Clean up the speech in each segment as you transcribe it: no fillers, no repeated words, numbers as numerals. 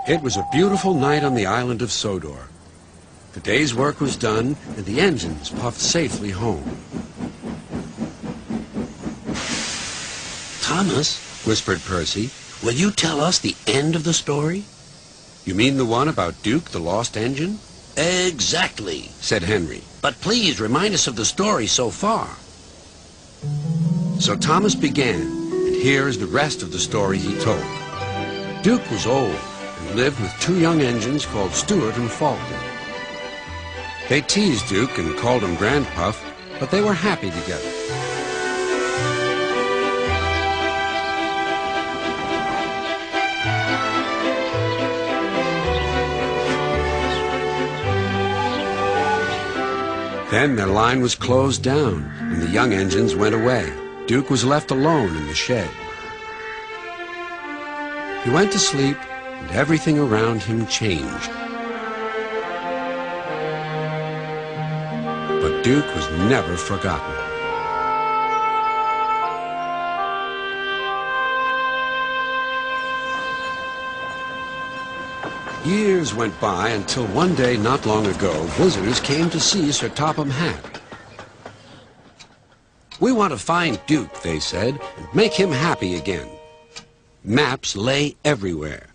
It was a beautiful night on the island of Sodor. The day's work was done, and the engines puffed safely home. Thomas, whispered Percy, will you tell us the end of the story? You mean the one about Duke, the lost engine? Exactly, said Henry. But please remind us of the story so far. So Thomas began, and here is the rest of the story he told. Duke was old and lived with two young engines called Stuart and Falcon. They teased Duke and called him Grandpuff, but they were happy together. Then their line was closed down, and the young engines went away. Duke was left alone in the shed. He went to sleep, and everything around him changed. But Duke was never forgotten. Years went by until one day not long ago, visitors came to see Sir Topham Hatt. "We want to find Duke," they said, "and make him happy again." Maps lay everywhere.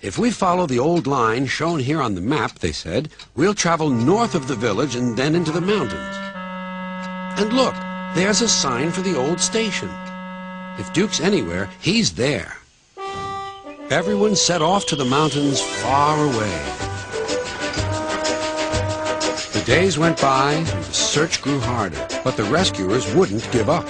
"If we follow the old line shown here on the map," they said, "we'll travel north of the village and then into the mountains. And look, there's a sign for the old station. If Duke's anywhere, he's there." Everyone set off to the mountains far away. The days went by, and the search grew harder, but the rescuers wouldn't give up.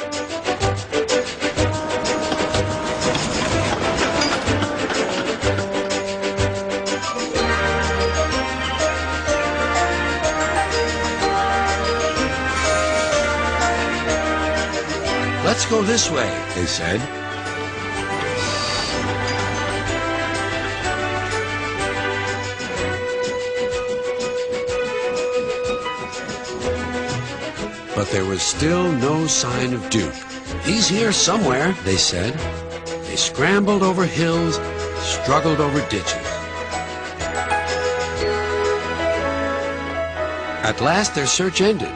"Let's go this way," they said. But there was still no sign of Duke. "He's here somewhere," they said. They scrambled over hills, struggled over ditches. At last their search ended,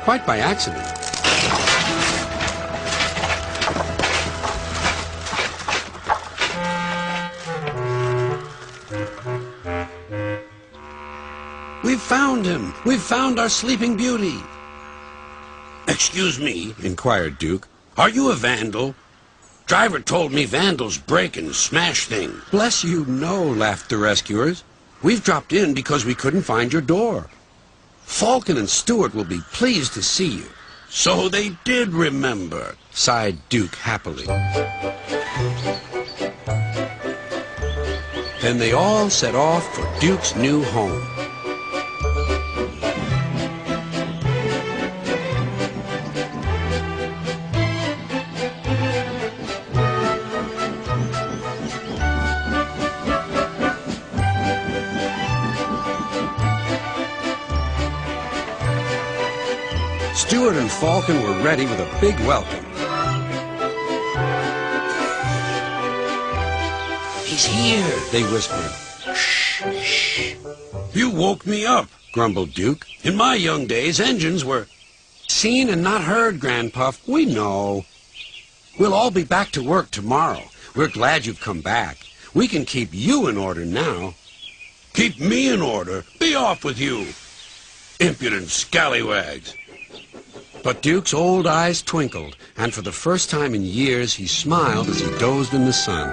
quite by accident. "We've found him! We've found our Sleeping Beauty!" "Excuse me," inquired Duke. "Are you a vandal? Driver told me vandals break and smash things." "Bless you, no," laughed the rescuers. "We've dropped in because we couldn't find your door. Falcon and Stuart will be pleased to see you." "So they did remember," sighed Duke happily. Then they all set off for Duke's new home. Stuart and Falcon were ready with a big welcome. "He's here," they whispered. "Shh, shh." "You woke me up," grumbled Duke. "In my young days, engines were—" "Seen and not heard, Grandpuff. We know. We'll all be back to work tomorrow. We're glad you've come back. We can keep you in order now." "Keep me in order? Be off with you, impudent scallywags." But Duke's old eyes twinkled, and for the first time in years he smiled as he dozed in the sun.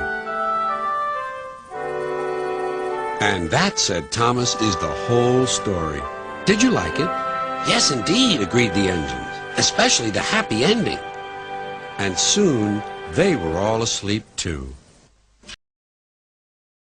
And that, said Thomas, is the whole story. Did you like it? "Yes, indeed," agreed the engines, "especially the happy ending." And soon they were all asleep too.